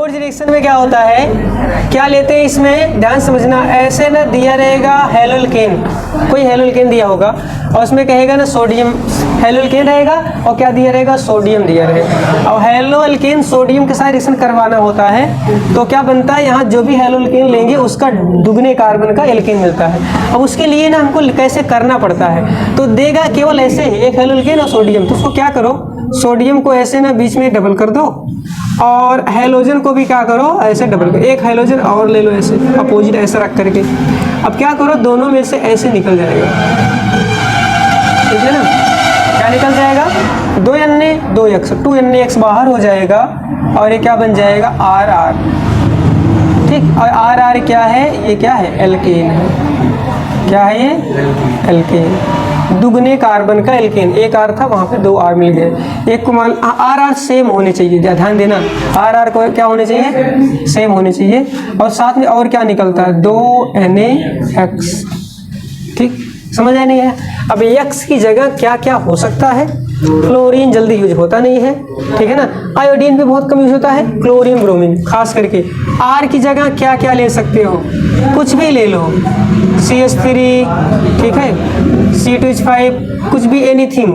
ओर्ज reaction में क्या होता है, क्या लेते हैं इसमें, ध्यान समझना। ऐसे ना दिया रहेगा हेलोल्केन, कोई हेलोल्केन दिया होगा और उसमें कहेगा ना सोडियम, हेलोल्केन रहेगा और क्या दिया रहेगा, सोडियम दिया रहेगा। और हेलोल्केन सोडियम के साथ रिएक्शन करवाना होता है तो क्या बनता है, यहाँ जो भी हेलोल्केन लेंगे उसका दुगने कार्बन का एल्केन मिलता है। अब उसके लिए ना हमको कैसे करना पड़ता है, तो देगा केवल ऐसे ही एक हेलोल्केन और सोडियम। तो उसको क्या करो, सोडियम को ऐसे ना बीच में डबल कर दो और हेलोजन को भी क्या करो, ऐसे डबल करो, एक हेलोजन और ले लो ऐसे अपोजिट ऐसे रख करके। अब क्या करो, दोनों में से ऐसे निकल जाएगा, ठीक है ना, क्या निकल जाएगा, 2Na2X 2Na बाहर हो जाएगा और ये क्या बन जाएगा, RR, ठीक। और RR क्या है, ये क्या है, एल्केन है। क्या है ये, एल्केन, दुगने कार्बन का एल्केन। एक R था वहाँ पे 2 R मिल गए। एक को मान RR सेम होने चाहिए, ध्यान देना, RR को क्या होने चाहिए, सेम होने चाहिए। और साथ में और क्या निकलता है, 2NaX, ठीक, समझ आया नहीं है। अब X की जगह क्या क्या हो सकता है, क्लोरीन जल्दी यूज होता नहीं है, ठीक है ना, आयोडीन भी बहुत कम यूज होता है, क्लोरीन ब्रोमीन खास करके। R की जगह क्या क्या ले सकते हो, कुछ भी ले लो, CH3, ठीक है, C2H5, कुछ भी, एनीथिंग,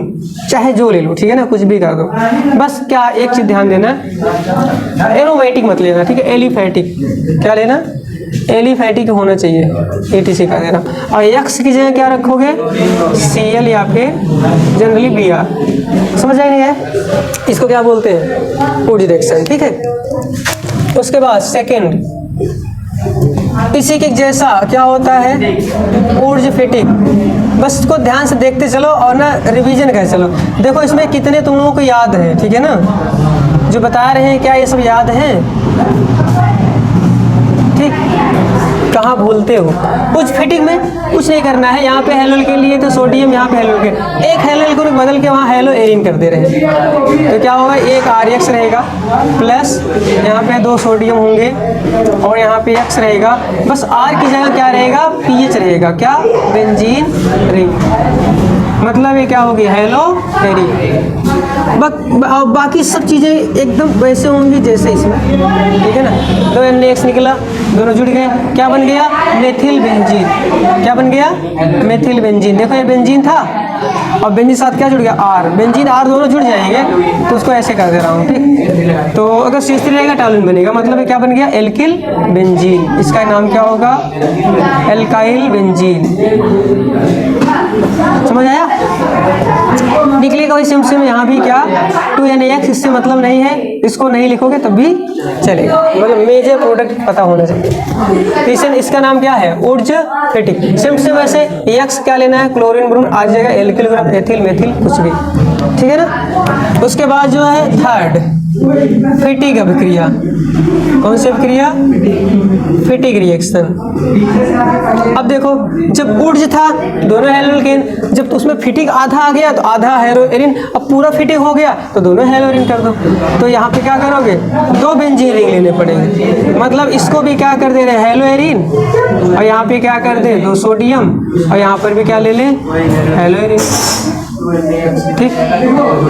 चाहे जो ले लो, ठीक है ना, कुछ भी कर दो। बस क्या एक चीज ध्यान देना, एरोमेटिक मत लेना, ठीक है, एलिफैटिक, क्या लेना, एलिफैटिक होना चाहिए, ATC कर देना। और X की जगह क्या रखोगे, Cl या फिर जनरली Br, समझ आए नहीं है, इसको क्या बोलते हैं, ओर्ज रिएक्शन, ठीक है। उसके बाद सेकेंड, इसी के जैसा क्या होता है, ओर्ज फिटिक। बस इसको ध्यान से देखते चलो और ना रिवीजन कर चलो। देखो इसमें कितने तुम लोगों को याद है, ठीक है ना, जो बता रहे हैं क्या ये सब याद है, ठीक, कहाँ भूलते हो। कुछ फिटिंग में कुछ नहीं करना है, यहाँ पे हेलोल के लिए तो सोडियम, यहाँ पे हेलोल के एक हेलोल को बदल के वहाँ हेलो एरिन कर दे रहे हैं, तो क्या होगा, एक RX रहेगा प्लस यहाँ पे 2 सोडियम होंगे और यहाँ पे X रहेगा। बस R की जगह क्या रहेगा, PH रहेगा, क्या, बेंजीन रिंग, मतलब ये क्या होगी, हेलो एरिन। बाकी सब चीज़ें एकदम वैसे होंगी जैसे इसमें, ठीक है ना। 2NaX निकला, दोनों जुड़ गए, क्या बन गया, मेथिल बेंजीन, क्या बन गया, मेथिल बेंजीन। देखो ये बेंजीन था और बेंजीन साथ क्या जुड़ गया, R, बेंजीन R दोनों जुड़ जाएंगे, तो उसको ऐसे कर दे रहा हूँ, ठीक। तो अगर CH3 रहेगा टॉलुइन बनेगा, मतलब ये क्या बन गया, एल्किल बेंजीन, इसका नाम क्या होगा, एल्काइल बेंजीन, समझ आया, निकलेगा वही सेम सेम। यहाँ भी क्या, 2NaX, इससे मतलब नहीं है, इसको नहीं लिखोगे तब भी चलेगा, मतलब मेजर प्रोडक्ट पता होना चाहिए। तो इसका नाम क्या है, ओर्ज फिटिक। सेम से वैसे X क्या लेना है, क्लोरीन ब्रोमीन, आ जाएगा एल्किल ग्रुप, एथिल मेथिल कुछ भी, ठीक है ना। उसके बाद जो है थर्ड, फिटिक अभिक्रिया। कौन सी अभिक्रिया, फिटिक रिएक्शन। अब देखो जब ओर्ज था दोनों हेलोल्केन, जब उसमें फिटिक आधा आ गया तो आधा हेलो एरिन, अब पूरा फिटिक हो गया तो दोनों हेलो एरिन कर दो। तो यहाँ पे क्या करोगे, 2 बेंजीन रिंग लेने पड़ेंगे, मतलब इसको भी क्या कर दे रहे, हेलो एरिन, और यहाँ पे क्या कर दे, 2 सोडियम, और यहाँ पर भी क्या ले ले, हेलो एरिन, ठीक।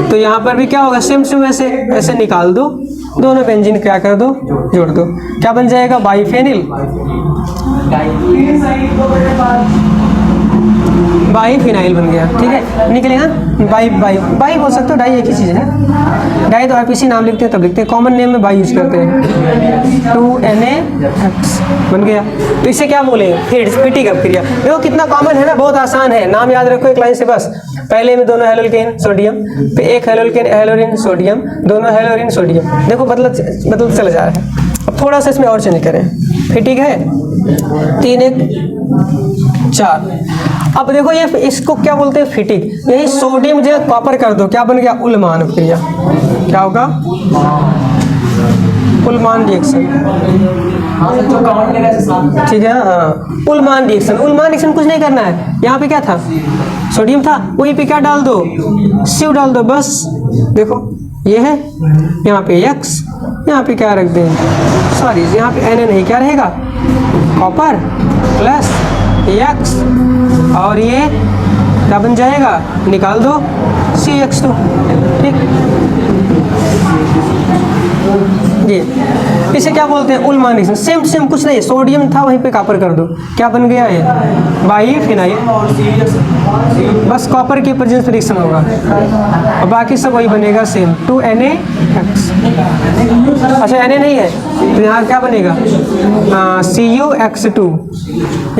तो यहाँ पर भी क्या होगा, सेम सेम ऐसे ऐसे निकाल दो, दोनों बेंजीन क्या कर दो, जोड़ दो, क्या बन जाएगा, बाईफेनिल, बाईफिनाइल बन गया, ठीक है, निकलेगा बाई बाई बाई बोल सकते हो, डाई एक ही चीज़ है, डाई तो RPC नाम लिखते हैं तब लिखते हैं, कॉमन नेम में बाई यूज करते हैं, 2NaX बन गया। तो इसे क्या बोले, फिटिक अभिक्रिया। देखो कितना कॉमन है ना, बहुत आसान है, नाम याद रखो एक लाइन से बस। पहले में दोनों हेलोल्केन सोडियम, फिर एक हेलोल्केन हेलोरिन सोडियम, दोनों हेलोरिन सोडियम, देखो बदलते चला जा रहा है। अब थोड़ा सा इसमें और चेंज करें, फिटिक है 3 1 4। अब देखो ये इसको क्या बोलते हैं, फिटिक, यही सोडियम जो कॉपर कर दो, क्या बन गया, उल्मान अभिक्रिया, क्या होगा, उल्मान रिएक्शन, ठीक है, हाँ, उल्मान रिएक्शन। उल्मान रिएक्शन कुछ नहीं करना है, यहाँ पे क्या था, सोडियम था, वहीं पे क्या डाल दो, CO डाल दो, बस देखो ये है, यहाँ पे X, यहाँ पे क्या रख दें, सॉरी यहाँ पे Na नहीं, क्या रहेगा, कॉपर प्लस X, और ये क्या बन जाएगा, निकाल दो CH2, ठीक। ये इसे क्या बोलते हैं, उल्मान रिएक्शन। सेम सेम कुछ नहीं, सोडियम था वहीं पे कॉपर कर दो, क्या बन गया ये बाइफिनाइल, बस कॉपर के प्रेजेंस में रिएक्शन होगा और बाकी सब वही बनेगा सेम, 2Na(X). अच्छा Na नहीं है तो यहाँ क्या बनेगा CuX2,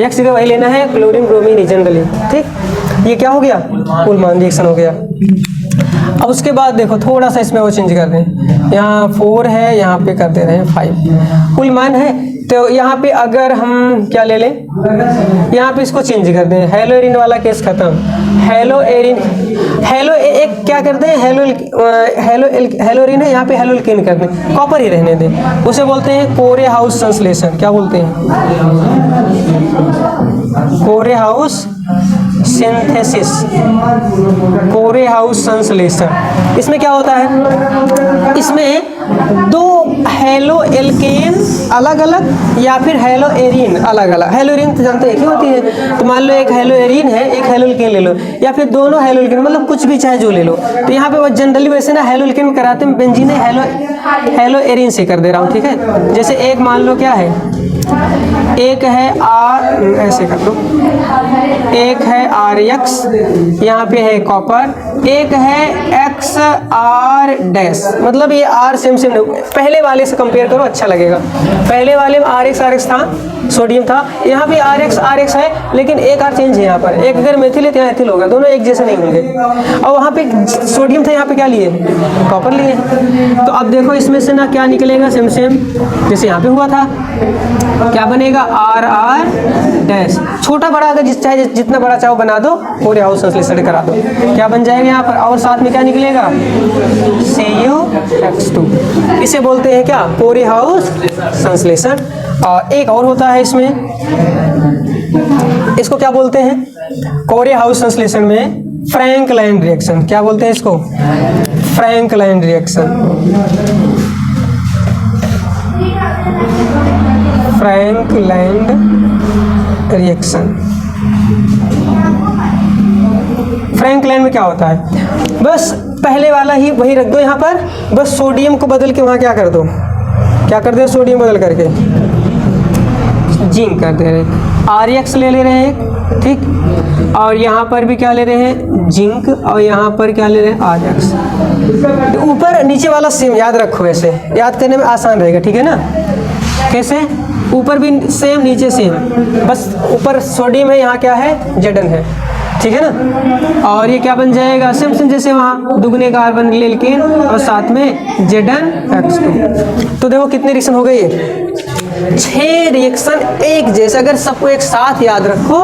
X का वही लेना है, क्लोरीन ब्रोमीन जनरली, ठीक। ये क्या हो गया, उल्मान रिएक्शन हो गया। अब उसके बाद देखो थोड़ा सा इसमें वो चेंज कर दें, यहाँ 4 है, यहाँ पे कर दे रहे हैं 5, उल्मान है तो यहाँ पे अगर हम क्या ले लें, यहाँ पे इसको चेंज कर दें, हेलोएरिन वाला केस खत्म, हेलोएरिन, हेलो एक क्या करते हैं, हेलोएरिन है, यहाँ पे हेलोएल्केन कर दें, कॉपर ही रहने दें, उसे बोलते हैं कोरेहाउस संश्लेषण। क्या बोलते हैं, कोरेहाउस सिंथेसिस, कोरेहाउस संश्लेषण। इसमें क्या होता है, इसमें दो हेलोएल्केन अलग अलग या फिर हेलोएरिन अलग अलग, हेलोएरिन तो जानते हैं क्या होती है, तो मान लो एक हेलोएरिन है एक हेलोएल्केन ले लो, या फिर दोनों हेलोएल्केन, मतलब कुछ भी चाहे जो ले लो। तो यहाँ पे वो जनरली वैसे ना हेलोएल्केन कराते हैं, बेंजीन हेलोएरिन से कर दे रहा हूँ, ठीक है। जैसे एक मान लो क्या है, एक है आर, ऐसे कर दो, एक है RX, यहाँ पे है कॉपर, एक है XR', मतलब ये R सेम सेम, पहले वाले से कंपेयर करो अच्छा लगेगा। पहले वाले में RX था, सोडियम था, यहाँ पे RX है, लेकिन एक R चेंज है यहाँ पर, एक अगर मेथिल है तो यहाँ एथिल होगा, दोनों एक जैसे नहीं होंगे। और वहाँ पे सोडियम था, यहाँ पे क्या लिए, कॉपर लिए। तो अब देखो इसमें से ना क्या निकलेगा, सेम सेम जैसे यहाँ पे हुआ था, क्या बनेगा RR', छोटा बड़ा अगर चाहे जितना बड़ा चाहो बना दो, कोरेहाउस संश्लेषण करा दो, क्या बन जाएगा यहाँ पर, और साथ में क्या निकलेगा CuX2। इसे बोलते हैं क्या, कोरेहाउस संश्लेषण। और एक और होता है इसमें, इसको क्या बोलते हैं, कोरेहाउस संश्लेषण में फ्रैंकलाइन रिएक्शन। क्या बोलते हैं इसको, फ्रैंकलाइन रिएक्शन, फ्रैंकलाइन रिएक्शन। फ्रैंकलाइन में क्या होता है, बस पहले वाला ही वही रख दो यहाँ पर, बस सोडियम को बदल के वहाँ क्या कर दो, क्या कर दे, सोडियम बदल करके जिंक कर दे रहे, RX ले रहे हैं, ठीक। और यहाँ पर भी क्या ले रहे हैं, जिंक, और यहाँ पर क्या ले रहे हैं, RX। ऊपर नीचे वाला सेम याद रखो, ऐसे याद करने में आसान रहेगा, ठीक है ना। कैसे, ऊपर भी सेम नीचे सेम, बस ऊपर सोडियम है, यहाँ क्या है, Zn है, ठीक है ना। और ये क्या बन जाएगा, सेम सेम जैसे वहाँ दुगने कार्बन एल्केन और साथ में ZnX2। तो देखो कितने रिएक्शन हो गए, ये 6 रिएक्शन एक जैसे। अगर सबको एक साथ याद रखो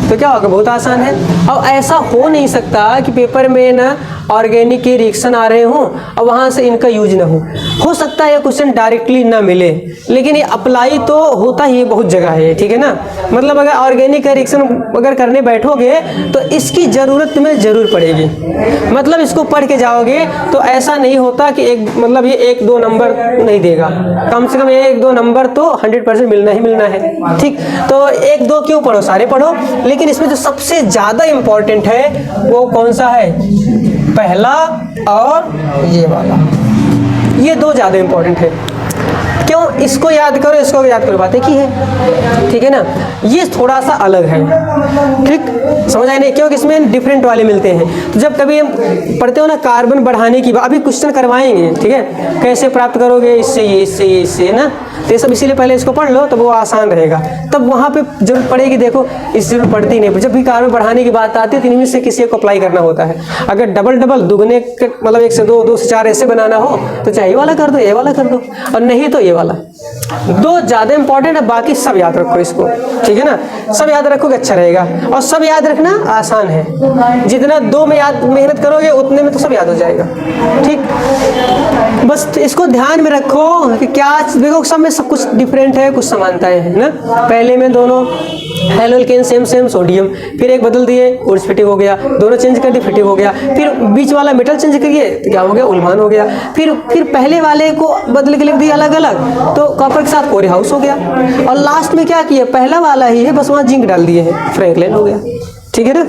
तो क्या होगा, बहुत आसान है। और ऐसा हो नहीं सकता कि पेपर में ना ऑर्गेनिक के रिएक्शन आ रहे हों और वहाँ से इनका यूज ना हो सकता है ये क्वेश्चन डायरेक्टली ना मिले, लेकिन ये अप्लाई तो होता ही बहुत जगह है, ठीक है ना। मतलब अगर ऑर्गेनिक का रिएक्शन अगर करने बैठोगे तो इसकी ज़रूरत तुम्हें ज़रूर पड़ेगी, मतलब इसको पढ़ के जाओगे तो ऐसा नहीं होता कि एक मतलब ये 1-2 नंबर नहीं देगा, कम से कम 1-2 नंबर तो 100% मिलना ही मिलना है, ठीक। तो 1-2 क्यों पढ़ो, सारे पढ़ो, लेकिन इसमें जो सबसे ज़्यादा इम्पोर्टेंट है वो कौन सा है, पहला और ये वाला, ये 2 ज़्यादा इम्पोर्टेंट है। क्यों, इसको याद करो, इसको याद करो, बातें की है, ठीक है ना। ये थोड़ा सा अलग है, ठीक, समझ आए नहीं, क्योंकि इसमें डिफरेंट वाले मिलते हैं। तो जब कभी हम पढ़ते हो ना कार्बन बढ़ाने की बात, अभी क्वेश्चन करवाएंगे, ठीक है, कैसे प्राप्त करोगे, इससे ये, इससे ये, इससे ना, तो ये सब इसीलिए पहले इसको पढ़ लो, तो वो आसान रहेगा। तब वहाँ पे जरूरत पड़ेगी, देखो इस जरूरत पड़ती नहीं, जब भी कार्बन बढ़ाने की बात आती है तो इनमें से किसी को अप्लाई करना होता है। अगर डबल दुगने मतलब 1 से 2, 2 से 4 ऐसे बनाना हो तो चाहे ये वाला कर दो, ये वाला कर दो, और नहीं तो ये वाला। 2 ज़्यादा इंपॉर्टेंट है, बाकी सब याद रखो इसको, ठीक है ना। सब याद रखोगे अच्छा रहेगा, और सब याद रखना आसान है, जितना 2 में याद मेहनत करोगे उतने में तो सब याद हो जाएगा, ठीक। बस इसको ध्यान में रखो कि क्या, देखो सब में सब कुछ डिफरेंट है, कुछ समानताएं हैं ना। पहले में दोनों हेलोएल्केन सेम सेम सोडियम, फिर एक बदल दिए उर्स फिटिव हो गया, दोनों चेंज कर दिए फिटिव हो गया, फिर बीच वाला मेटल चेंज करिए तो क्या हो गया, उल्मान हो गया, फिर पहले वाले को बदल के लिख दिया अलग अलग तो कॉपर के साथ कोरेहाउस हो गया, और लास्ट में क्या किया, पहला वाला ही है बस वहाँ जिंक डाल दिए हैं, फ्रैंकलाइन हो गया, ठीक है ना।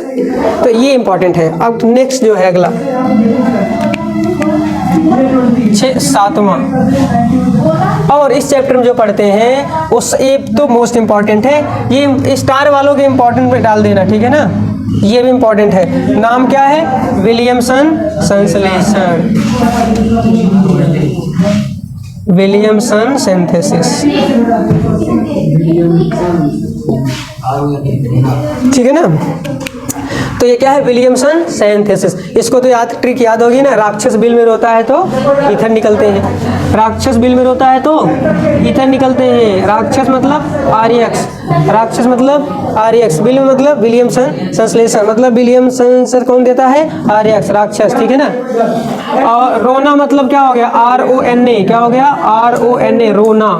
तो ये इंपॉर्टेंट है। अब नेक्स्ट जो है अगला, 7वां। और इस चैप्टर में जो पढ़ते हैं उस ये तो मोस्ट इम्पॉर्टेंट है, ये स्टार वालों के इम्पोर्टेंट में डाल देना, ठीक है ना, ये भी इम्पोर्टेंट है। नाम क्या है? विलियमसन संश्लेषण, विलियमसन सिंथेसिस, ठीक है ना। तो ये क्या है? Williamson synthesis. इसको तो याद, ट्रिक याद होगी ना, राक्षस बिल में रोता है तो ईथर निकलते हैं, राक्षस बिल में रोता है तो ईथर निकलते हैं। राक्षस मतलब आर्यक्स, राक्षस मतलब आर्यक्स, बिल में मतलब विलियमसन संश्लेषण, मतलब विलियमसन कौन देता है? आर्यक्स, राक्षस, ठीक है ना। और रोना मतलब क्या हो गया? RONA, क्या हो गया? RONA, रोना।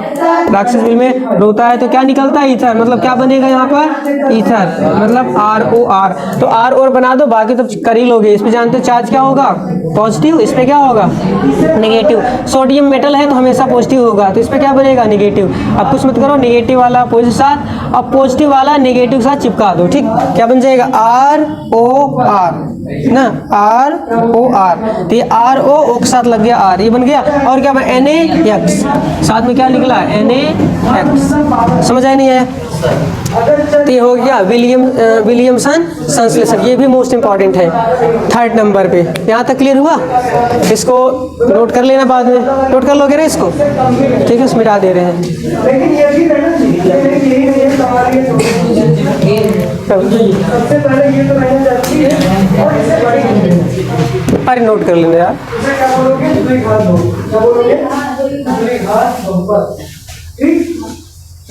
राक्षस बिल में रोता है तो क्या निकलता है? ईथर, मतलब क्या बनेगा यहाँ पर? ईथर, मतलब ROR। तो R और बना दो, बाकी तो कर ही लोगे। इसमें जानते हो चार्ज क्या होगा? पॉजिटिव। इसमें क्या होगा? नेगेटिव। सोडियम मेटल है तो हमेशा पॉजिटिव होगा, तो इसमें क्या बनेगा? नेगेटिव। अब कुछ मत करो, नेगेटिव वाला पॉजिटिव साथ, अब पॉजिटिव वाला नेगेटिव साथ चिपका दो, ठीक। क्या बन जाएगा? ROR ना, ROR। तो ये RO के साथ लग गया R, ये बन गया। और क्या बना? NaX, साथ में क्या निकला? NaX। समझ आया नहीं है? तो ये हो गया विलियमसन संश्लेषण, ये भी मोस्ट इंपॉर्टेंट है 3rd नंबर पे। यहाँ तक क्लियर हुआ? इसको नोट कर लेना, बाद में नोट कर लोगे ना इसको, ठीक है। इसमें मिटा दे रहे हैं। अरे नोट कर लेना यार।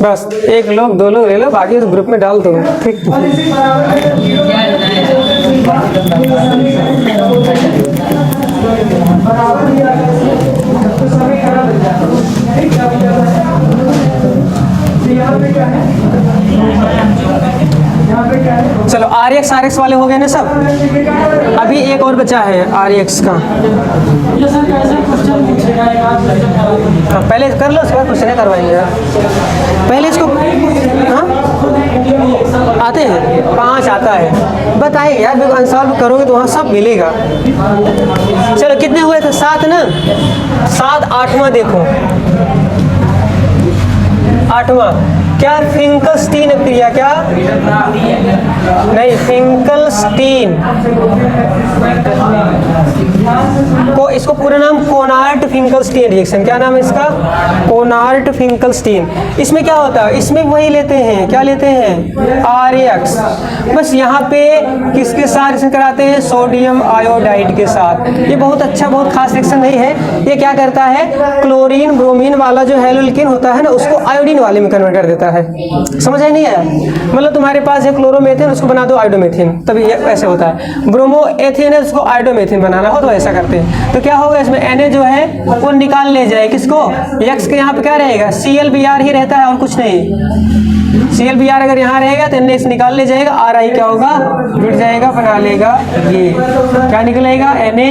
बस एक लोग, दो लोग ले लो, बाकी तो ग्रुप में डाल दो, ठीक। चलो RX वाले हो गए ना सब। अभी एक और बचा है RX का, पहले कर लो, उसके बाद कुछ नहीं करवाएंगे यार। पहले इसको, हाँ आते हैं 5 आता है, बताइए यार, आंसर करोगे तो वहाँ सब मिलेगा। चलो कितने हुए थे? 7 ना, 7। 8वां देखो, 8वां क्या? फिंकलस्टीन क्रिया। क्या? नहीं, फिंकलस्टीन को, इसको पूरा नाम कोनार्ट फिंकलस्टीन रिएक्शन। क्या नाम है इसका? कोनार्ट फिंकलस्टीन। इसमें क्या होता है? इसमें वही लेते हैं, क्या लेते हैं? RX। बस यहाँ पे किसके साथ रिएक्शन कराते हैं? सोडियम आयोडाइड के साथ। ये बहुत अच्छा, बहुत खास रिएक्शन नहीं है। ये क्या करता है? क्लोरीन ब्रोमीन वाला जो हैलोल्केन होता है ना, उसको आयोडीन वाले में कन्वर्ट कर देता है। समझ आई नहीं है? मतलब तुम्हारे पास है क्लोरोमेथेन, उसको बना दो आयोडोमेथेन, तभी ऐसे होता है। ब्रोमोएथेन है, उसको आयोडोमेथेन बनाना हो तो ऐसा करते हैं। तो क्या होगा इसमें? Na जो है वो निकाल ले जाए, किसको? X के यहाँ पे क्या रहेगा? ClBr ही रहता है और कुछ नहीं। ClBr अगर यहाँ रहेगा तो NaX निकाल ले जाएगा, RI क्या होगा? जुड़ जाएगा, बना लेगा, ये क्या निकलेगा? Na।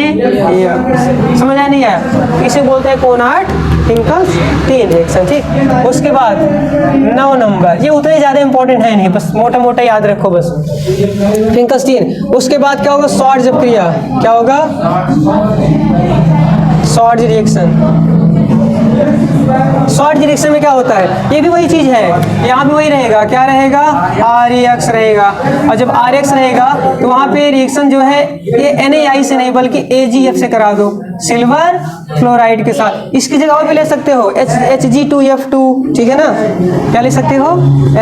समझ आ नहीं आया? इसे बोलते हैं कोनार्ट फिंकलस्टीन रिएक्शन, ठीक। उसके बाद 9 नंबर, ये उतने ज्यादा इंपॉर्टेंट है नहीं, बस मोटा मोटा याद रखो बस, फिंकलस्टीन। उसके बाद क्या होगा? शॉर्ट्ज क्रिया। क्या होगा? शॉर्ट्ज रिएक्शन। शॉर्ट रिएक्शन में क्या होता है? ये भी वही चीज है, यहाँ भी वही रहेगा। क्या रहेगा? RX रहेगा। और जब RX रहेगा तो वहाँ पे रिएक्शन जो है ये NaI से नहीं बल्कि AgF से करा दो, सिल्वर फ्लोराइड के साथ। इसकी जगह और भी ले सकते हो, Hg2F2, ठीक है ना। क्या ले सकते हो?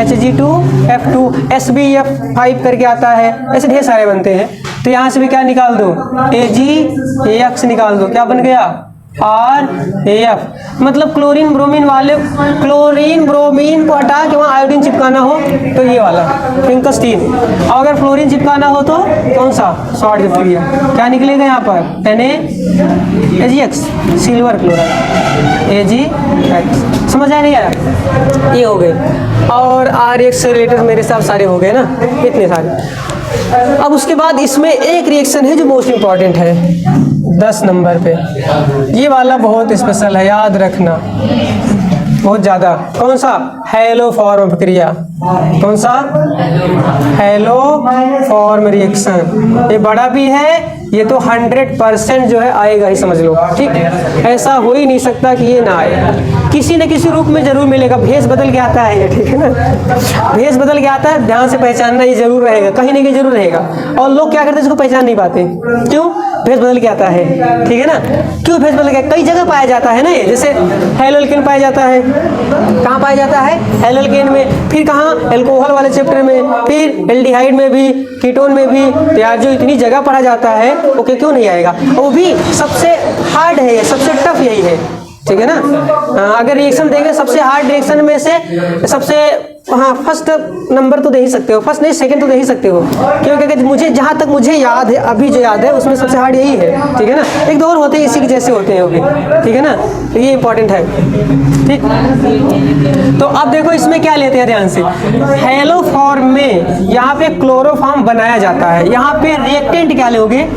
Hg2F2, SbF5 करके आता है, ऐसे ढेर सारे बनते हैं। तो यहाँ से भी क्या निकाल दो? AgX निकाल दो। क्या बन गया? RAF। मतलब क्लोरीन ब्रोमीन वाले, क्लोरीन ब्रोमीन को हटा के वहाँ आयोडीन चिपकाना हो तो ये वाला फिंकलस्टीन, और अगर फ्लोरीन चिपकाना हो तो कौन सा? शॉर्ट क्रिया। क्या निकलेगा यहाँ पर? NaAgX, silver chloride, AgX। समझ आया नहीं आया? ये हो गए। और RX से रिलेटेड मेरे हिसाब सारे हो गए ना, इतने सारे। अब उसके बाद इसमें एक रिएक्शन है जो मोस्ट इंपॉर्टेंट है 10 नंबर पे। ये वाला बहुत स्पेशल है, याद रखना बहुत ज्यादा। कौन सा? हैलो फॉर्म प्रक्रिया। कौन सा? Hello form reaction. ये बड़ा भी है ये तो 100% जो है आएगा ही, समझ लो। ठीक, ऐसा हो ही नहीं सकता कि ये ना आए, किसी न किसी रूप में जरूर मिलेगा। भेष बदल के आता है ये, ठीक है ना, भेष बदल के आता है, ध्यान से पहचानना ये जरूर रहेगा, कहीं ना कहीं जरूर रहेगा। और लोग क्या करते हैं, इसको पहचान नहीं पाते। क्यों? भेष बदल के आता है, ठीक है ना। क्यों भेष बदल के? कई जगह पाया जाता है ना ये, जैसे हेलोल्केन पाया जाता है। कहाँ पाया जाता है? हेलोल्केन में, फिर कहाँ? अल्कोहल वाले चैप्टर में, फिर एल्डिहाइड में भी, कीटोन में भी। तो यार जो इतनी जगह पढ़ा जाता है, ओके, क्यों नहीं आएगा? वो भी सबसे हार्ड है ये, सबसे टफ यही है, ठीक है ना। अगर रिएक्शन देंगे सबसे हार्ड रिएक्शन में से सबसे, हाँ, फर्स्ट नंबर तो दे ही सकते हो, फर्स्ट नहीं सेकंड तो दे ही सकते हो, क्योंकि मुझे जहाँ तक मुझे याद है, अभी जो याद है उसमें सबसे हार्ड यही है, ठीक है ना। एक दो और होते हैं इसी के जैसे होते हैं वो भी, ठीक है ना, तो ये इंपॉर्टेंट है। ठीक, तो अब देखो इसमें क्या लेते हैं ध्यान से। हेलोफॉर्म में यहाँ पे क्लोरोफॉर्म बनाया जाता है। यहाँ पे रिएक्टेंट क्या लोगे?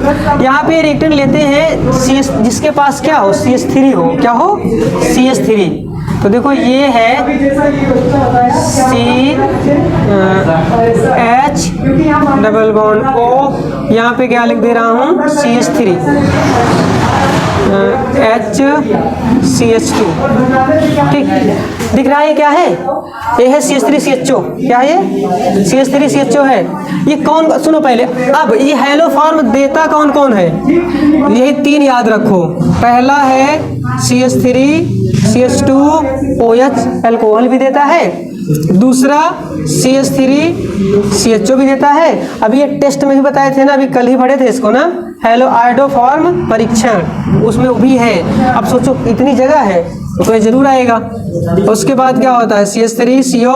यहाँ पे रिएक्टेंट लेते हैं CS, जिसके पास क्या हो, CH3 हो। क्या हो? CH3। तो देखो ये है CH डबल बॉन्ड O, यहाँ पे क्या लिख दे रहा हूँ, CH3 HCH2। ठीक, दिख रहा है क्या है? ये है CH3CHO। क्या है ये? CH3CHO है। ये कौन, सुनो पहले, अब ये हेलोफॉर्म देता कौन कौन है? यही तीन याद रखो। पहला है CH3 CH2 OH, अल्कोहल भी देता है। दूसरा CH3 CHO भी देता है। अभी ये टेस्ट में भी बताए थे ना, अभी कल ही पढ़े थे इसको ना, हेलो आयोडोफॉर्म परीक्षण, उसमें वो भी है। अब सोचो इतनी जगह है तो ये जरूर आएगा। उसके बाद क्या होता है? CH3 CO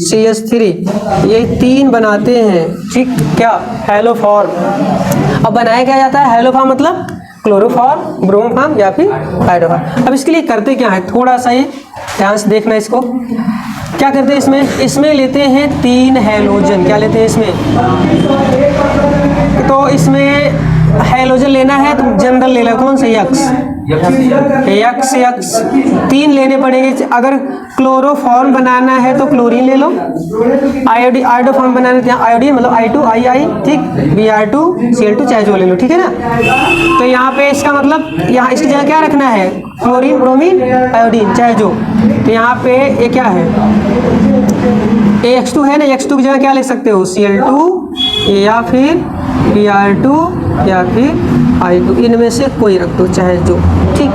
CH3, ये तीन बनाते हैं। ठीक, क्या? हेलोफॉर्म। अब बनाया क्या जाता है? हेलोफॉर्म मतलब क्लोरोफॉर्म, ब्रोमोफॉर्म या फिर आयोडोफॉर्म। अब इसके लिए करते क्या है, थोड़ा सा ये ध्यान से देखना इसको। क्या करते हैं इसमें लेते हैं 3 हैलोजन। क्या लेते हैं इसमें? तो इसमें हैलोजन लेना है तो जनरल ले लो, कौन सा? यक्स 3 लेने पड़ेंगे। अगर क्लोरोफॉर्म बनाना है तो क्लोरीन ले लो, आयोडोफॉर्म बनाना है तो आयोडीन मतलब I2II, ठीक, Br2Cl2 चाहे जो ले लो, ठीक है ना। तो यहाँ पे इसका मतलब, यहाँ इसकी जगह क्या रखना है? क्लोरीन, ब्रोमीन, आयोडीन चाहे जो। तो यहाँ पे ये क्या है? AX2 है ना, X2 की जगह क्या लिख सकते हो? Cl2 या फिर Br2 या फिर I2, इनमें से कोई रख दो चाहे जो। ठीक,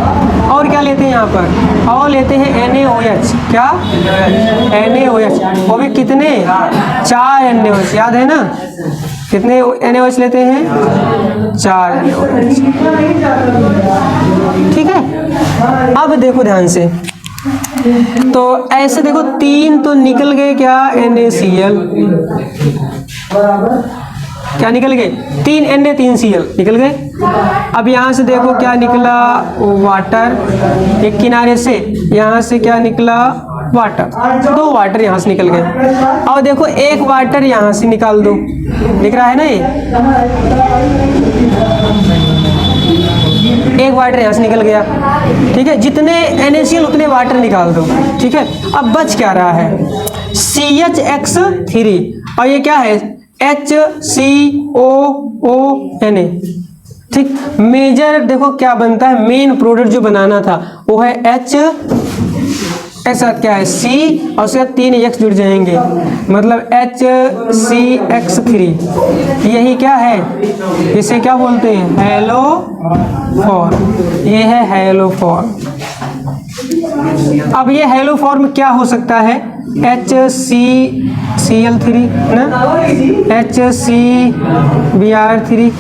और क्या लेते हैं यहाँ पर? और लेते हैं NaOH। क्या? NaOH। वो भी कितने? 4 NaOH, याद है ना? कितने NaOH लेते हैं? 4 NaOH। ठीक है, अब देखो ध्यान से, तो ऐसे देखो 3 तो निकल गए क्या? NaCl, क्या निकल गए? 3 Na 3 Cl निकल गए। अब यहाँ से देखो क्या निकला? वाटर। एक किनारे से यहाँ से क्या निकला? वाटर। 2 वाटर यहाँ से निकल गए। और देखो एक वाटर यहाँ से निकाल दो, दिख रहा है ना ये? एक वाटर यहाँ से निकल गया, ठीक है। जितने NaCl उतने वाटर निकाल दो, ठीक है। अब बच क्या रहा है? CH3, और ये क्या है? HCOONA। ठीक, मेजर देखो क्या बनता है, मेन प्रोडक्ट जो बनाना था वो है H, एक साथ क्या है? C, और उसके साथ 3 X जुड़ जाएंगे, मतलब HCX3। यही क्या है? इसे क्या बोलते हैं? हेलोफॉर्म। ये है हेलोफॉर्म। अब ये हेलोफॉर्म क्या हो सकता है? HCCl3 ना, HCBr3,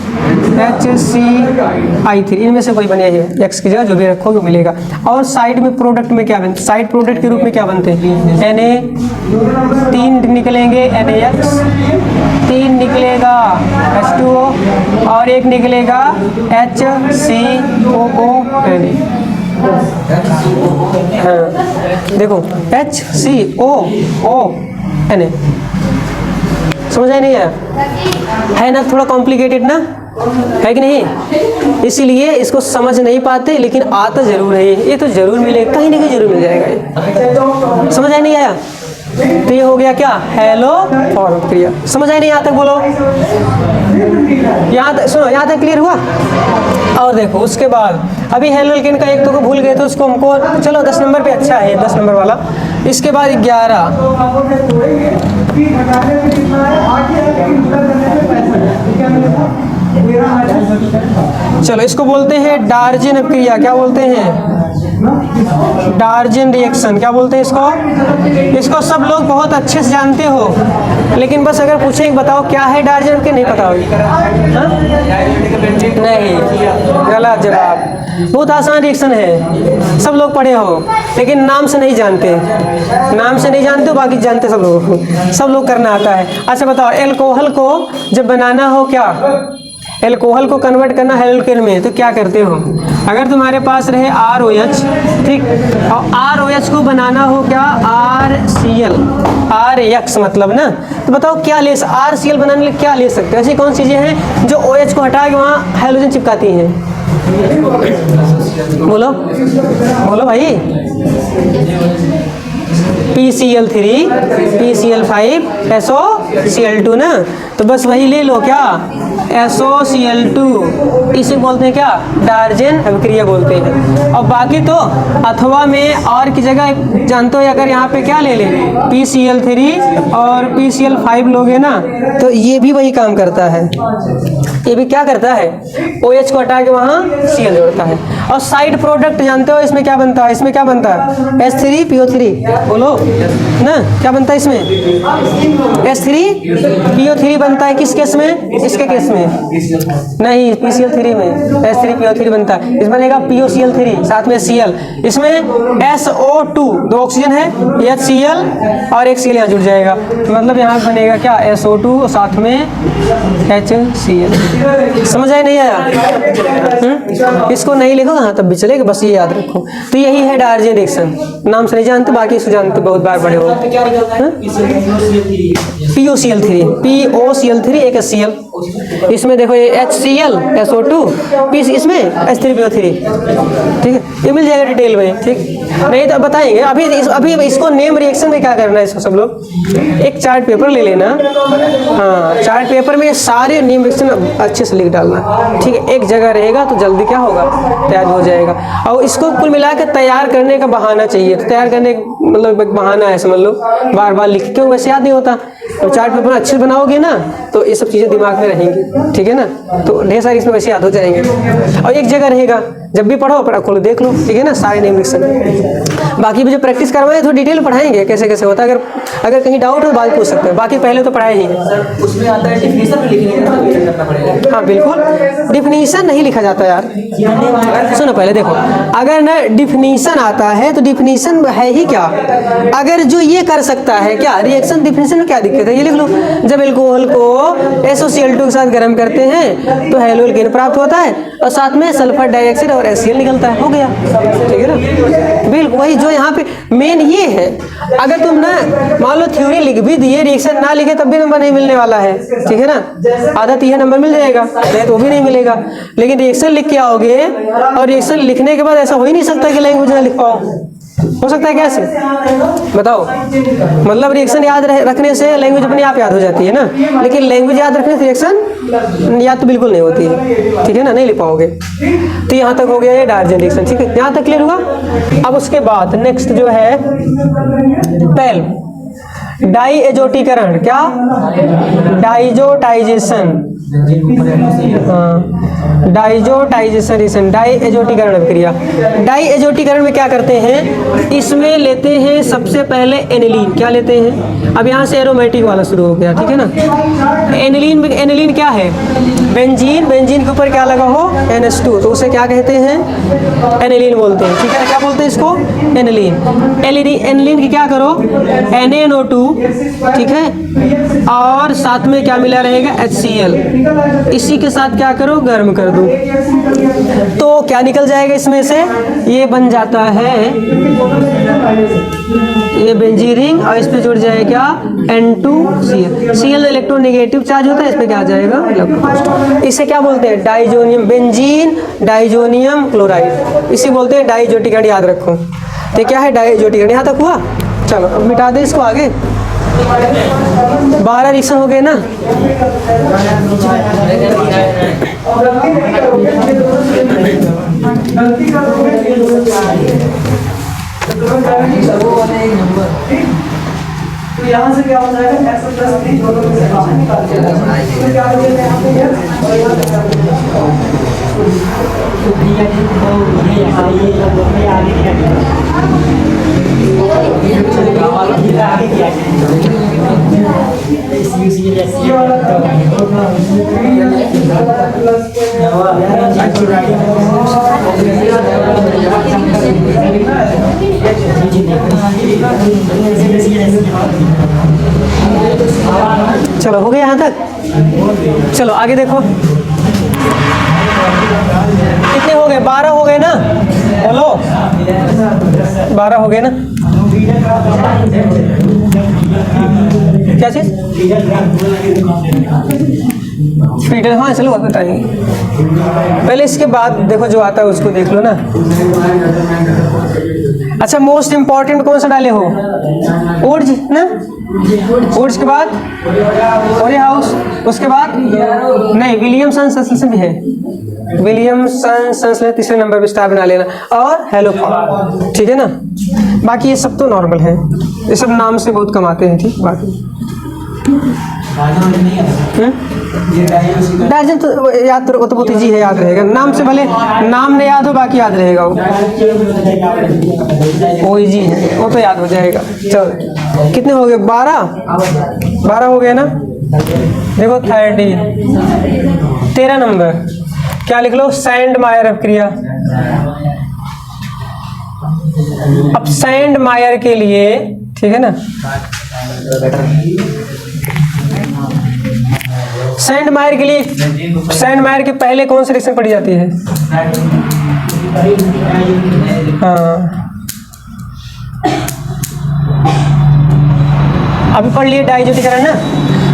HCI3, इनमें से कोई बने हैं। X की जगह जो भी रखोगे मिलेगा। और साइड में प्रोडक्ट में क्या बनते? साइड प्रोडक्ट के रूप में क्या बनते हैं? Na 3 निकलेंगे, NaX 3 निकलेगा, H2O, और एक निकलेगा HCOONA। हाँ, देखो HCOONA, समझ आई नहीं है ना? थोड़ा कॉम्प्लिकेटेड ना है कि नहीं? इसीलिए इसको समझ नहीं पाते, लेकिन आता जरूर है। ये तो जरूर मिलेगा, कहीं ना कहीं जरूर मिल जाएगा ये। समझ आई नहीं आया? तो ये हो गया क्या, हेलो फॉर्म क्रिया। समझ आई नहीं यहाँ तक, बोलो यहाँ तक, सुनो यहाँ तक क्लियर हुआ। और देखो उसके बाद अभी हेलो एल्केन का एक तो को भूल गए, तो उसको हमको चलो 10 नंबर पे अच्छा है, 10 नंबर वाला। इसके बाद 11, चलो इसको बोलते हैं डार्जिन क्रिया। क्या बोलते हैं, डार्जिन रिएक्शन। क्या बोलते हैं इसको, इसको सब लोग बहुत अच्छे से जानते हो, लेकिन बस अगर पूछेंगे बताओ क्या है डार्जिन के, नहीं बताओगे, नहीं, गलत जवाब। बहुत आसान रिएक्शन है, सब लोग पढ़े हो, लेकिन नाम से नहीं जानते, नाम से नहीं जानते हो, बाकी जानते सब लोग, सब लोग करना आता है। अच्छा बताओ, एल्कोहल को जब बनाना हो, क्या एल्कोहल को कन्वर्ट करना हेलोल्केन में, तो क्या करते हो, अगर तुम्हारे पास रहे ROH, ठीक, और ROH को बनाना हो क्या RCl, RX मतलब ना, तो बताओ क्या ले, RCl बनाने के लिए क्या ले सकते हो, ऐसी कौन सी चीज़ें हैं जो OH को हटा के वहाँ हाइड्रोजन चिपकाती हैं, बोलो बोलो भाई, PCl3, PCl5, SOCl2 ना, तो बस वही ले लो क्या, SOCl2, इसे बोलते हैं क्या, डार्जिन अभिक्रिया बोलते हैं। और बाकी तो अथवा में और की जगह जानते हो, अगर यहाँ पे क्या ले ले PCl3 और PCl5 लोगे ना, तो ये भी वही काम करता है, ये भी क्या करता है, OH को हटा के वहाँ Cl जोड़ता है। और साइड प्रोडक्ट जानते हो इसमें क्या बनता है, इसमें क्या बनता है H3PO3, बोलो ना, क्या बनता है इसमें H3PO3 बनता है, किस केस में, इसके केस में नहीं, PCl3 में H3PO3 बनता है, इस बनेगा POCl3 साथ में Cl, इसमें SO2 दो ऑक्सीजन है, HCl और एक Cl यहाँ जुड़ जाएगा, मतलब यहाँ बनेगा क्या SO2 साथ में HCl। समझ आया नहीं आया, इसको नहीं लिखो हाँ तब भी चलेगा, बस ये याद रखो। तो यही है डार्जिन रिएक्शन, नाम से नहीं जानते, बाकी इसको जानते, बहुत बार पढ़े हो। POCl3 एक HCl, इसमें देखो ये HCl SO2, इसमें H3PO3, ठीक है, ये मिल जाएगा डिटेल में, ठीक, नहीं तो बताएंगे। अभी इसको नेम रिएक्शन में क्या करना है, इसको सब लोग एक चार्ट पेपर ले लेना, हाँ चार्ट पेपर में सारे नेम रिएक्शन अच्छे से लिख डालना, ठीक है, एक जगह रहेगा तो जल्दी क्या होगा, तैयार हो जाएगा। और इसको कुल मिला के तैयार करने का बहाना चाहिए, तो तैयार करने मतलब एक बहाना है, समझ लो, बार बार लिख के वैसे याद नहीं होता, तो चार्ट पेपर अच्छे बनाओगे ना तो ये सब चीज़ें दिमाग में रहेंगी, ठीक है ना, तो ढेर सारी इसमें वैसे याद हो जाएंगे। और एक जगह रहेगा, जब भी पढ़ो पढ़ा खोलो देख लो, ठीक है ना, सारे नेम रिएक्शन। बाकी भी जो प्रैक्टिस करवाए तो डिटेल पढ़ाएंगे कैसे कैसे होता है, अगर कहीं डाउट हो तो बाद पूछ सकते हैं, बाकी पहले तो पढ़ाए ही उसमें आता है डिफिनीशन लिखने करना पड़ेगा। हाँ बिल्कुल, डिफिनीशन नहीं लिखा जाता यार, सुनो पहले देखो, अगर ना डिफिनीशन आता है तो डिफिनीशन है ही क्या, अगर जो ये कर सकता है क्या रिएक्शन, डिफिनीशन में क्या दिक्कत है, ये लिख लो, जब एल्कोहल को SOCl2 के साथ गर्म करते हैं तो हेलो एल्केन प्राप्त होता है, और साथ में सल्फर डाइऑक्साइड और HCl निकलता है, हो गया, ठीक है ना, बिल्कुल वही जो यहाँ पे मेन ये है। अगर तुम ना मान लो थ्योरी लिख भी दिए, रिएक्शन ना लिखे तब भी नंबर नहीं मिलने वाला है, ठीक है ना, आधा तीन नंबर मिल जाएगा, नहीं तो भी नहीं मिलेगा, लेकिन रिएक्शन लिख के आओगे, और रिएक्शन लिखने के बाद ऐसा हो ही नहीं सकता कि लैंग्वेज ना लिख पाओ, हो सकता है कैसे बताओ, मतलब रिएक्शन याद रखने से लैंग्वेज अपने आप याद हो जाती है ना, लेकिन लैंग्वेज याद रखने से रिएक्शन याद तो बिल्कुल नहीं होती है, ठीक है ना, नहीं लिख पाओगे। तो यहाँ तक हो गया ये डार्जिन रिएक्शन, ठीक है, यहाँ तक क्लियर हुआ। अब उसके बाद नेक्स्ट जो है पैल डाई एजोटीकरण, क्या डाइजोटाइजेशन, डाइजोटाइजेशन, डाई एजोटीकरण अभिक्रिया। डाई एजोटीकरण में क्या करते हैं, इसमें लेते हैं सबसे पहले एनिलीन, क्या लेते हैं, अब यहाँ से एरोमेटिक वाला शुरू हो गया, ठीक है ना। एनिलीन में एनिलीन क्या है, बेंजीन, बेंजीन के ऊपर क्या लगा हो NH2, तो उसे क्या कहते हैं, एनिलीन बोलते हैं, ठीक है, क्या बोलते हैं इसको, एनिलीन। एनिलीन की क्या करो NaNO2, ठीक है, और साथ में क्या मिला रहेगा HCl, इसी के साथ क्या करो गर्म कर दो, तो क्या निकल जाएगा इसमें से, ये बन जाता है ये बेंजीन रिंग, और इस पे जुड़ जाएगा क्या N2Cl, Cl इलेक्ट्रोनेगेटिव चार्ज होता है, इस पे क्या आ जाएगा, इसे क्या बोलते हैं डाइजोनियम, बेंजीन डाइजोनियम क्लोराइड, इसी बोलते हैं डाइजोटीकरण, याद रखो। तो क्या है डाइजोटीकरण, यहाँ तक हुआ। चलो अब मिटा दे इसको आगे। 12 रिएक्शन हो गए ना। तो यहाँ से क्या हो जाएगा, x प्लस 3 दोनों में से बाहर निकाल दिया जाएगा। तो क्या हो जाएगा यहाँ पे x और यहाँ पे चलो हो गया यहाँ तक। चलो आगे देखो कितने हो गए, 12 हो गए ना। बोलो 12 हो गए ना। क्या चीज फ्रीडम, हाँ चलो बताइए। पहले इसके बाद देखो जो आता है उसको देख लो ना। अच्छा मोस्ट इंपॉर्टेंट कौन सा डाले हो, ओर्ज ना। ओर्ज के बाद ओरे हाउस, उसके बाद नहीं विलियमसन संश्लेषण भी है, विलियमसन संश्लेषण तीसरे नंबर पे स्टार बना लेना, और हेलो ठीक है ना। बाकी ये सब तो नॉर्मल है, ये सब नाम से बहुत कमाते हैं। ठीक बाकी डायजन तो याद तो बहुत ईजी है, याद रहेगा नाम से, भले नाम नहीं याद हो बाकी याद रहेगा वो ईजी है, वो तो याद हो जाएगा। चलो कितने हो गए, 12 हो गए ना। देखो 13 नंबर क्या लिख लो, सैंड मायर अपक्रिया। अब सैंड मायर के लिए ठीक है ना, सैंड मायर के लिए, सैंड मायर के पहले कौन सी रिएक्शन पड़ी जाती है, हाँ अभी पढ़ लिए डाइजोटीकरण ना।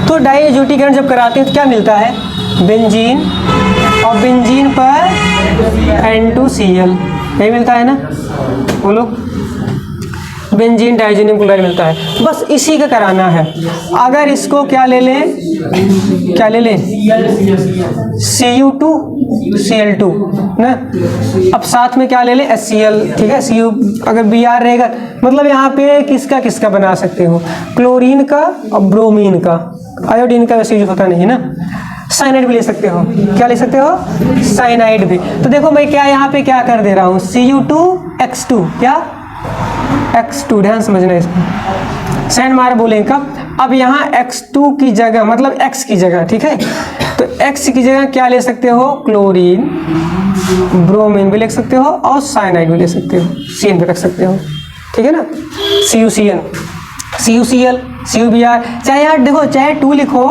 तो डाइजोटीकरण जब कराते हैं तो क्या मिलता है, बेंजीन, और बेंजीन पर N2Cl यही मिलता है ना। बोलो बेंजीन डाइजेनियम क्लोराइड मिलता है, बस इसी का कराना है। अगर इसको क्या ले लें, क्या ले लें Cu2Cl2 ना, अब साथ में क्या ले लें HCl, ठीक है। Cu अगर Br रहेगा मतलब यहाँ पे किसका किसका बना सकते हो, क्लोरीन का और ब्रोमीन का, आयोडीन का वैसे यूज होता नहीं ना। साइनाइड भी ले सकते हो, क्या ले सकते हो, साइनाइड भी। तो देखो मैं क्या यहाँ पे क्या कर दे रहा हूँ, Cu2X2 क्या X2, ध्यान समझना इसमें, सैंड मायर बोलेंगे कब, अब यहाँ X2 की जगह मतलब X की जगह, ठीक है। तो X की जगह क्या ले सकते हो, क्लोरीन, ब्रोमीन भी लिख सकते हो और साइनाइड भी ले सकते हो, CN भी रख सकते हो, ठीक है ना। CuCN, CuCl, CuBr, चाहे यार देखो चाहे 2 लिखो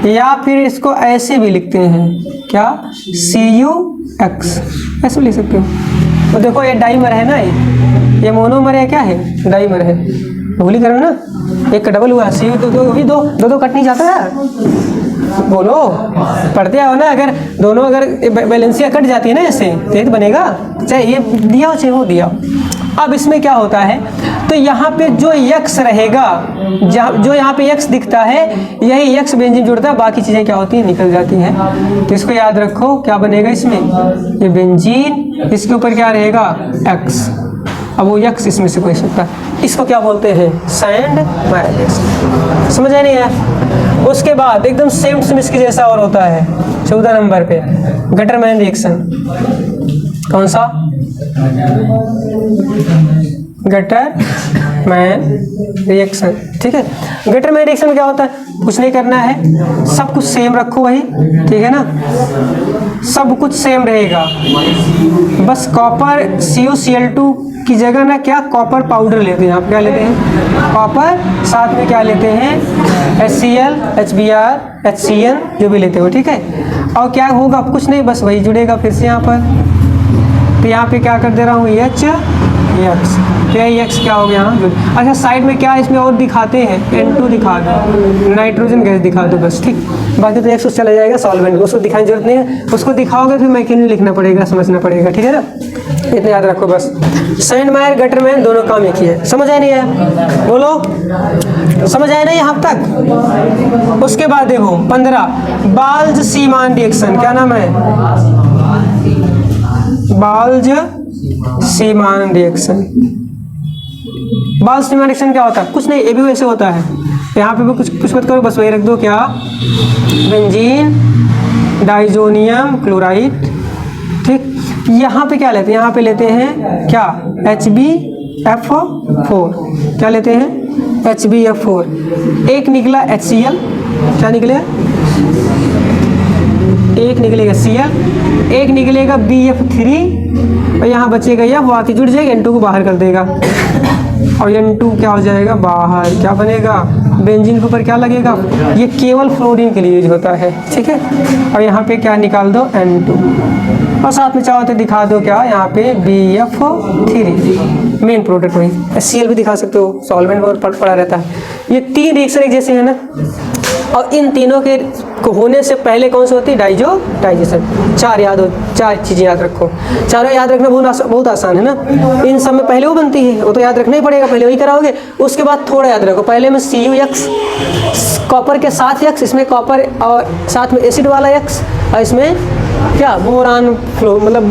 या फिर इसको ऐसे भी लिखते हैं क्या, Cux ऐसे भी लिख सकते हो। तो देखो ये डाइमर है ना, ये मोनोमर है, क्या है, डाइमर है। भूली करो ना, एक का डबल हुआ, सी तो भी दो कट नहीं जाता है। बोलो पढ़ते आओ ना, अगर दोनों अगर बैलेंसिया कट जाती है ना ऐसे तो ये तो बनेगा, चाहे ये दिया हो चाहे वो दिया हो। अब इसमें क्या होता है, तो यहाँ पे जो यक्स रहेगा, जो यहाँ पे यक्स दिखता है यही यक्स बेंजीन जुड़ता है, बाकी चीज़ें क्या होती हैं निकल जाती हैं। तो इसको याद रखो क्या बनेगा इसमें, ये बेंजीन, इसके ऊपर क्या रहेगा एक्स, अब वो यक्स इसमें से कोई सकता है, इसको क्या बोलते हैं, सैंड मायर रिएक्शन। समझ आया नहीं है। उसके बाद एकदम सेम स्मिथ के जैसा और होता है 14 नंबर पे, गटरमैन रिएक्शन। कौन सा, गटरमैन रिएक्शन, ठीक है। गटरमैन रिएक्शन में क्या होता है, कुछ नहीं करना है, सब कुछ सेम रखो वही, ठीक है ना, सब कुछ सेम रहेगा, बस कॉपर CuCl2 की जगह ना क्या कॉपर पाउडर लेते हैं, आप क्या लेते हैं, कॉपर, साथ में क्या लेते हैं HCl, HBr, HCN जो भी लेते हो, ठीक है। और क्या होगा, कुछ नहीं, बस वही जुड़ेगा फिर से यहाँ पर। तो यहाँ पे क्या कर दे रहा हूँ, H X, तो X क्या हो गया यहाँ। अच्छा साइड में क्या इसमें और दिखाते हैं, N2 दिखा दो, नाइट्रोजन गैस दिखा दो बस, ठीक। बाकी तो X चला जाएगा सॉल्वेंट, उसको दिखाने की जरूरत नहीं है, उसको दिखाओगे फिर मैकेनिज्म लिखना पड़ेगा, समझना पड़ेगा, ठीक है ना। इतना याद रखो बस। सैंडमायर गटरमैन दोनों काम एक ही है। समझ आया नहीं आया? बोलो, समझ आया नहीं यहाँ तक? उसके बाद देखो 15 बाल्ज सीमान रिएक्शन, क्या नाम है? बाल्ज सीमान रिएक्शन। बाल्ज सीमान रिएक्शन क्या होता है? कुछ नहीं, ये भी वैसे होता है। यहाँ पे भी कुछ मत करो, बस वही रख दो, क्या? बेंजीन डाइजोनियम क्लोराइड, ठीक। यहाँ पे क्या लेते हैं? यहाँ पे लेते हैं क्या? HbF4। क्या लेते हैं? HbF4। एक निकला HCl, क्या निकलेगा? एक निकलेगा Cl, एक निकलेगा BF3 और यहाँ बचेगा यह, वो आके जुड़ जाएगा, N2 को बाहर कर देगा और N2 क्या हो जाएगा? बाहर। क्या बनेगा? बेंजीन के ऊपर क्या लगेगा? ये केवल फ्लोरीन के लिए यूज होता है, ठीक है। और यहाँ पे क्या निकाल दो? N2 और साथ में चाहो तो दिखा दो क्या? यहाँ पे BF3 मेन प्रोडक्ट वही। HCl भी दिखा सकते हो, सॉल्वेंट और पड़ा रहता है। ये 3 रिएक्शन एक जैसे है ना, और इन तीनों के होने से पहले कौन सी होती है? डाइजेशन। 4 चीज़ें याद रखो। चारों याद रखना बहुत आसान है ना। इन सब में पहले वो बनती है, वो तो याद रखना ही पड़ेगा, पहले वही कराओगे। उसके बाद थोड़ा याद रखो, पहले में CuX, कॉपर के साथ X, इसमें कॉपर और साथ में एसिड वाला X, और इसमें क्या? बोरान फ्लो, मतलब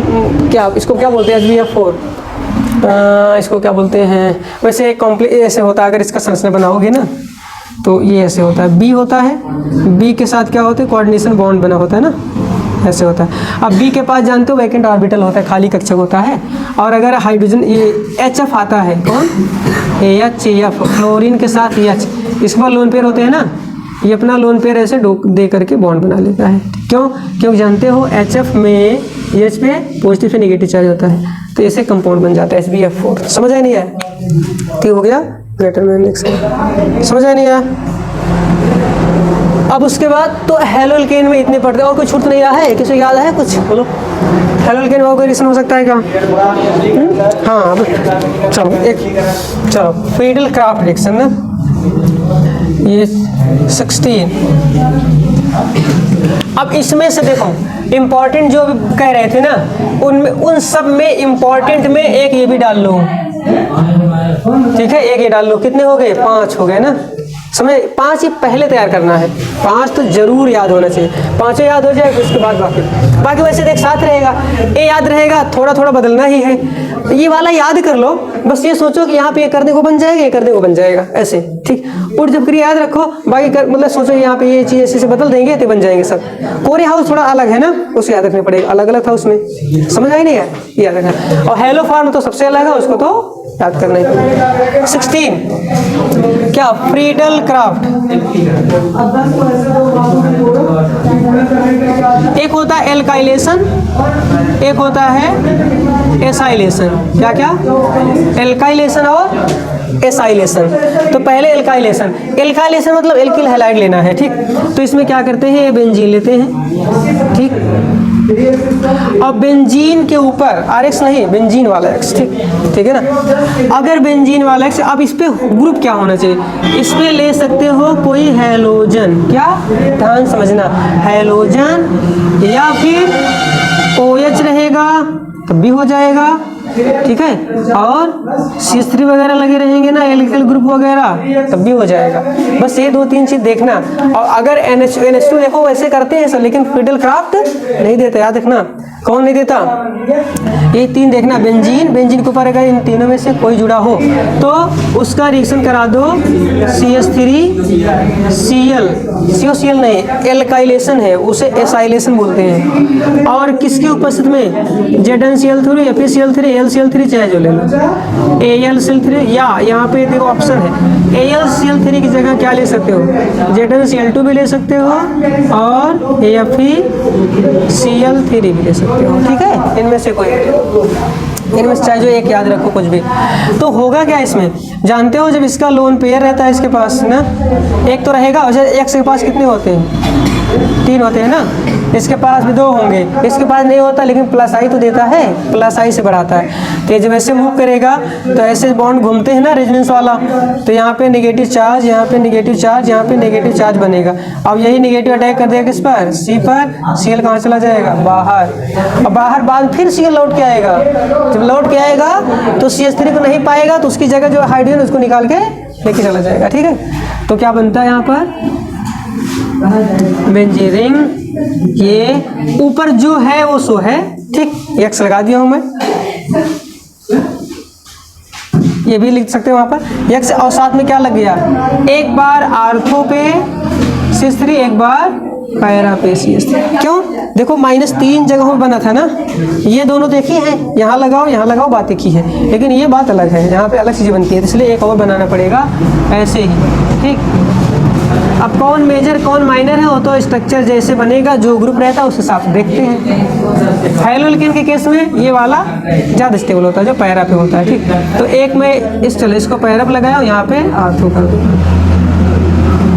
क्या इसको क्या बोलते हैं? HbF4। इसको क्या बोलते हैं? वैसे ऐसे होता है, अगर इसका संरचना बनाओगे ना तो ये ऐसे होता है। B होता है, B के साथ क्या होता है? कोऑर्डिनेशन बॉन्ड बना होता है ना, ऐसे होता है। अब B के पास जानते हो वैकेंट ऑर्बिटल होता है, खाली कक्षक होता है। और अगर हाइड्रोजन ये HF आता है, कौन? HF, फ्लोरीन के साथ H, इसके बाद लोन पेयर होते हैं ना, ये अपना लोन पेयर ऐसे दे करके बॉन्ड बना लेता है। क्यों? क्योंकि जानते हो HF में H पे पॉजिटिव से नेगेटिव चार्ज होता है, तो ऐसे कंपाउंड बन जाता है HbF4। समझ आया नहीं आया? ठीक हो गया? गटरमैन रिएक्शन समझ आया नहीं आया? अब उसके बाद तो हेलोल्केन में इतने पढ़ते हैं, और कोई छूट नहीं रहा है? किसी याद है कुछ? बोलो, हेलोल्केन में कोई रिएक्शन हो सकता है क्या? हाँ, अब चलो फ्रीडल क्राफ्ट रिएक्शन ना, ये 16। अब इसमें से देखो इम्पोर्टेंट जो कह रहे थे ना, उनमें उन सब में इम्पोर्टेंट में एक ये भी डाल लो, ठीक है? एक ये डाल लो। कितने हो गए? 5 हो गए ना। समझ? 5 ही पहले तैयार करना है, 5 तो जरूर याद होना चाहिए। 5 याद हो जाए उसके बाद बाकी वैसे एक साथ रहेगा। ये याद रहेगा, थोड़ा थोड़ा बदलना ही है। ये वाला याद कर लो, बस ये सोचो कि यहाँ पे ये करने को बन जाएगा, ये करने को बन जाएगा, ऐसे, ठीक। और जब क्रिया याद रखो, बाकी मतलब सोचो यहाँ पे ये चीज़ ऐसे बदल देंगे तो बन जाएंगे सब। कोरे हाउस थोड़ा अलग है ना, उसे याद रखना पड़ेगा, अलग अलग था उसमें। समझ आई नहीं है? याद रखना। और हेलो फार्म तो सबसे अलग है, उसको तो याद करना ही। 16 क्या? Friedel craft. एक होता है एल्काइलेशन, एक होता है एसाइलेशन। क्या क्या? एल्काइलेशन और एसाइलेशन। तो पहले एल्काइलेशन मतलब एल्किल हैलाइड लेना है, ठीक। तो इसमें क्या करते हैं? बेंजीन लेते हैं, ठीक। अब बेंजीन के ऊपर RX नहीं, बेंजीन वाला X, ठीक है ना। अगर बेंजीन वाला X, अब इस पे ग्रुप क्या होना चाहिए? इस पे ले सकते हो कोई हैलोजन, क्या? ध्यान समझना, हैलोजन या फिर OH रहेगा तब भी हो जाएगा, ठीक है। और CH3 वगैरह लगे रहेंगे ना, एल्किल ग्रुप वगैरह, तब भी हो जाएगा। बस ये 2-3 चीज देखना। और अगर NH2 देखो वैसे करते हैं सर, लेकिन फ्रीडल क्राफ्ट नहीं देता, याद रखना। कौन नहीं देता? ये 3 देखना। बेंजीन के ऊपर अगर इन तीनों में से कोई जुड़ा हो तो उसका रिएक्शन करा दो CH3Cl, COCl नहीं, एल्काइलेशन है, उसे एसाइलेशन बोलते हैं। और किसकी उपस्थित में? ZnCl3 या फिर Cl3, AlCl3 चाहे जो ले लो, AlCl3, या यहाँ पे देखो ऑप्शन है AlCl3 की जगह क्या ले सकते हो? ZnCl2 भी ले सकते हो और या फिर Cl3 भी ले सकते हो, ठीक है। इनमें से कोई, इनमें से चाहे जो एक याद रखो, कुछ भी। तो होगा क्या इसमें? जानते हो जब इसका लोन पेयर रहता है इसके पास ना, एक तो रहेगा, और X के पास कितने होते हैं? 3 होते हैं ना। इसके पास भी 2 होंगे, इसके पास नहीं होता लेकिन प्लस आई तो देता है, प्लस आई से बढ़ाता है। तो जब ऐसे मूव करेगा तो ऐसे बॉन्ड घूमते हैं ना रेजोनेंस वाला, तो यहाँ पे नेगेटिव चार्ज, यहाँ पे नेगेटिव चार्ज, यहाँ पे नेगेटिव चार्ज बनेगा। अब यही नेगेटिव अटैक कर देगा किस पर, सी पर। Cl कहाँ चला जाएगा, बाहर। अब बाहर बाद फिर Cl लौट के आएगा, जब लौट के आएगा तो CH3 को नहीं पाएगा तो उसकी जगह जो हाइड्रोजन उसको निकाल के लेके चला जाएगा। ठीक है, तो क्या बनता है यहाँ पर बेंजीन रिंग, ये ऊपर जो है वो सो है। ठीक, एक्स लगा दिया हूं मैं, ये भी लिख सकते हैं वहां पर एक्स, और साथ में क्या लग गया, एक बार आर्थो पे CH3, एक बार पैरा पे CH3। क्यों, देखो -3 जगहों में बना था ना, ये दोनों देखी है, यहाँ लगाओ बात एक ही है, लेकिन ये बात अलग है, यहाँ पे अलग चीज़ें बनती है, इसलिए एक और बनाना पड़ेगा ऐसे ही। ठीक, अब कौन मेजर कौन माइनर है वो तो स्ट्रक्चर जैसे बनेगा, जो ग्रुप रहता है उस हिसाब से देखते हैं। हेलोल्केन के केस में ये वाला ज़्यादा स्टेबल होता है जो पैरा पे होता है। ठीक, तो एक में चलो इसको पैरा पे लगाया, यहाँ पे आर्थो कर दो।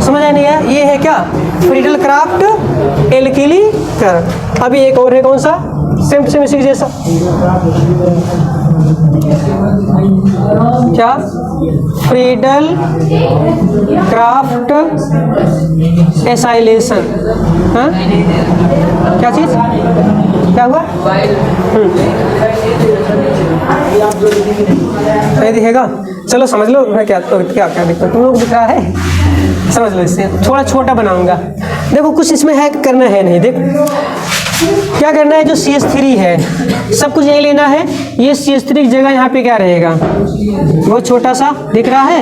समझ आया नहीं है, ये है क्या, फ्रीडल क्राफ्ट एल्किली कर। अभी एक और है, कौन सा, सेम टू सेम इसी जैसा, क्या, फ्रीडल क्राफ्ट एसाइलेशन। हाँ, क्या चीज, क्या हुआ, नहीं दिखेगा, चलो समझ लो। मैं क्या क्या क्या दिक्कत तुम लोग दिख रहा है, समझ लो, इससे थोड़ा छोटा बनाऊंगा। देखो कुछ इसमें है करना है नहीं, देख क्या करना है, जो CH3 है सब कुछ यही लेना है। ये CH3 की जगह यहाँ पे क्या रहेगा, वो छोटा सा दिख रहा है,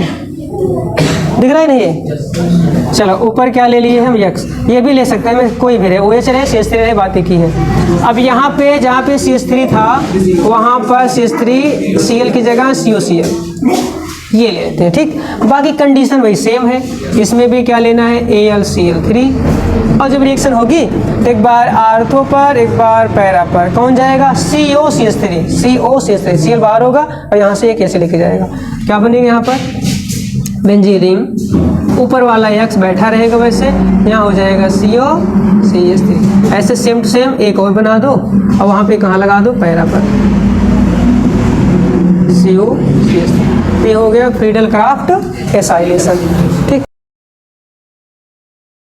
दिख रहा है नहीं है, चलो ऊपर क्या ले लिए हम X, ये भी ले सकते हैं, मैं कोई भी रहे, OH रहे CH3 रहे, बात एक ही है। अब यहाँ पे जहाँ पे CH3 था वहाँ पर CH3 Cl की जगह COCl ये ले लेते हैं। ठीक, बाकी कंडीशन वही सेम है, इसमें भी क्या लेना है, AlCl3, और जब रिएक्शन होगी तो एक बार आर्थो पर एक बार पैरा पर कौन जाएगा, COCH3, Cl बाहर होगा और यहाँ से एक ऐसे लेके जाएगा, क्या बनेगा यहाँ पर बेंजीन रिंग, ऊपर वाला X बैठा रहेगा वैसे, यहाँ हो जाएगा COCH3। ऐसे सेम टू सेम एक और बना दो और वहाँ पे कहाँ लगा दो, पैरा पर COCH3। ये हो गया फ्रीडल क्राफ्ट एसाइलेशन। ठीक।